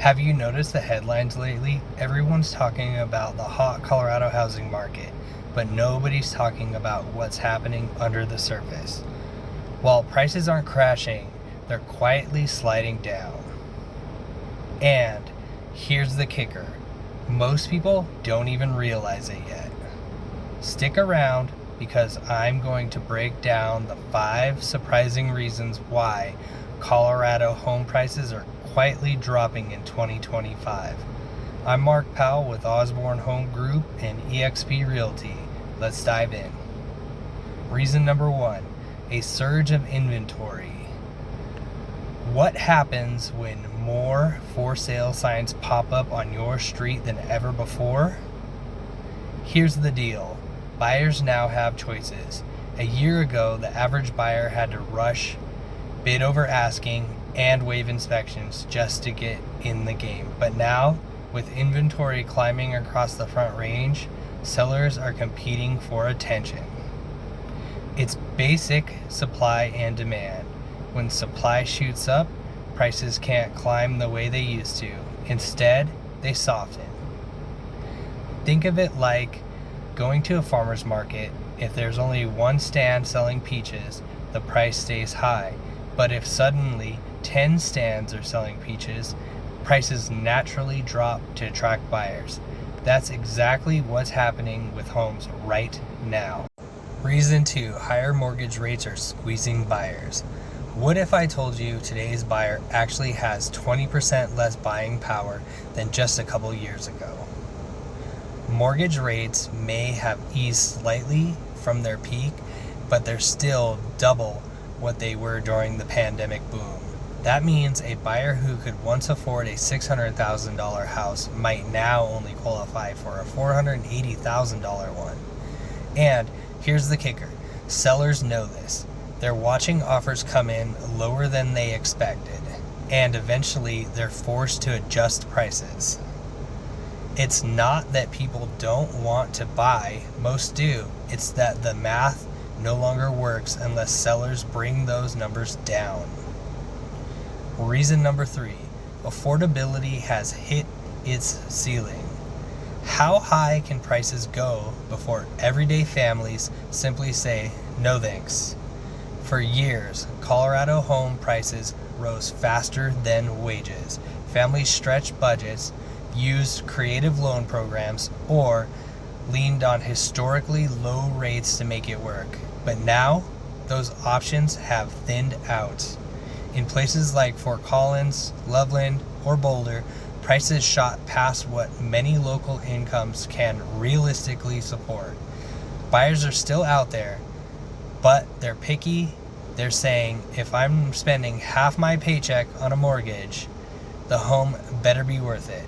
Have you noticed the headlines lately? Everyone's talking about the hot Colorado housing market, but nobody's talking about what's happening under the surface. While prices aren't crashing, they're quietly sliding down. And here's the kicker: most people don't even realize it yet. Stick around because I'm going to break down the 5 surprising reasons why Colorado home prices are quietly dropping in 2025. I'm Mark Powell with Osborne Home Group and eXp Realty. Let's dive in. Reason number 1, a surge of inventory. What happens when more for sale signs pop up on your street than ever before? Here's the deal. Buyers now have choices. A year ago, the average buyer had to rush, bid over asking, and waive inspections just to get in the game. But now, with inventory climbing across the Front Range, sellers are competing for attention. It's basic supply and demand. When supply shoots up, prices can't climb the way they used to. Instead, they soften. Think of it like going to a farmer's market. If there's only one stand selling peaches, the price stays high. But if suddenly 10 stands are selling peaches, prices naturally drop to attract buyers. That's exactly what's happening with homes right now. Reason 2, higher mortgage rates are squeezing buyers. What if I told you today's buyer actually has 20% less buying power than just a couple years ago? Mortgage rates may have eased slightly from their peak, but they're still double what they were during the pandemic boom. That means a buyer who could once afford a $600,000 house might now only qualify for a $480,000 one. And here's the kicker: sellers know this. They're watching offers come in lower than they expected, and eventually they're forced to adjust prices. It's not that people don't want to buy, most do. It's that the math no longer works unless sellers bring those numbers down. Reason number 3, affordability has hit its ceiling. How high can prices go before everyday families simply say, no thanks? For years, Colorado home prices rose faster than wages. Families stretched budgets, used creative loan programs, or leaned on historically low rates to make it work. But now, those options have thinned out. In places like Fort Collins, Loveland, or Boulder, prices shot past what many local incomes can realistically support. Buyers are still out there, but they're picky. They're saying, if I'm spending half my paycheck on a mortgage, the home better be worth it.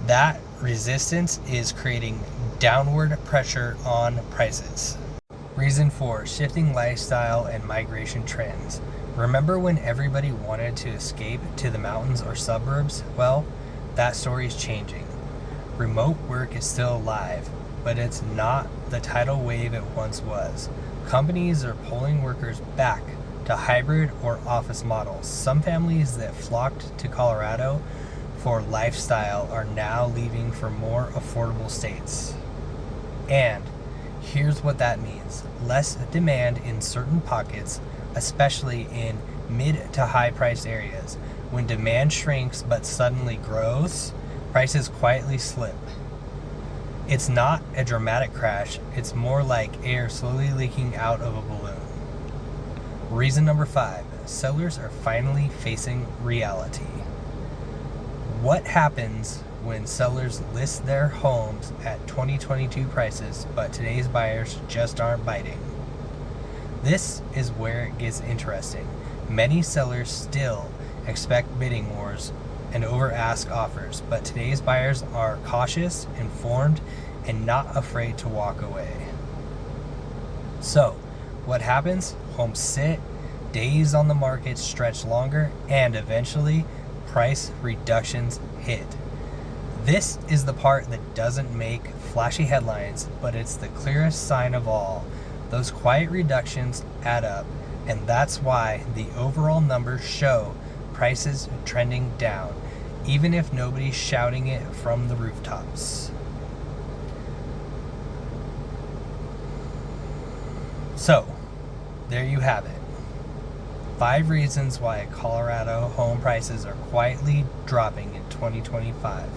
That resistance is creating downward pressure on prices. Reason 4, shifting lifestyle and migration trends. Remember when everybody wanted to escape to the mountains or suburbs? Well, that story's changing. Remote work is still alive, but it's not the tidal wave it once was. Companies are pulling workers back to hybrid or office models. Some families that flocked to Colorado for lifestyle are now leaving for more affordable states. And here's what that means: less demand in certain pockets, especially in mid to high priced areas. When demand shrinks but suddenly grows, prices quietly slip. It's not a dramatic crash, it's more like air slowly leaking out of a balloon. Reason number 5, sellers are finally facing reality. What happens when sellers list their homes at 2022 prices, but today's buyers just aren't biting? This is where it gets interesting. Many sellers still expect bidding wars and over-ask offers, but today's buyers are cautious, informed, and not afraid to walk away. So, what happens? Homes sit, days on the market stretch longer, and eventually, price reductions hit. This is the part that doesn't make flashy headlines, but it's the clearest sign of all. Those quiet reductions add up, and that's why the overall numbers show prices trending down. even if nobody's shouting it from the rooftops. So, there you have it. 5 reasons why Colorado home prices are quietly dropping in 2025.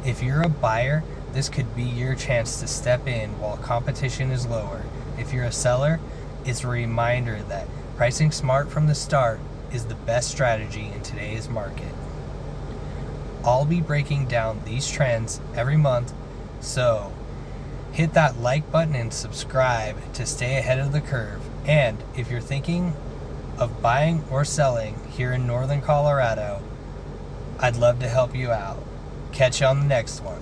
If you're a buyer, this could be your chance to step in while competition is lower. If you're a seller, it's a reminder that pricing smart from the start is the best strategy in today's market. I'll be breaking down these trends every month, so hit that like button and subscribe to stay ahead of the curve. And if you're thinking of buying or selling here in Northern Colorado, I'd love to help you out. Catch you on the next one.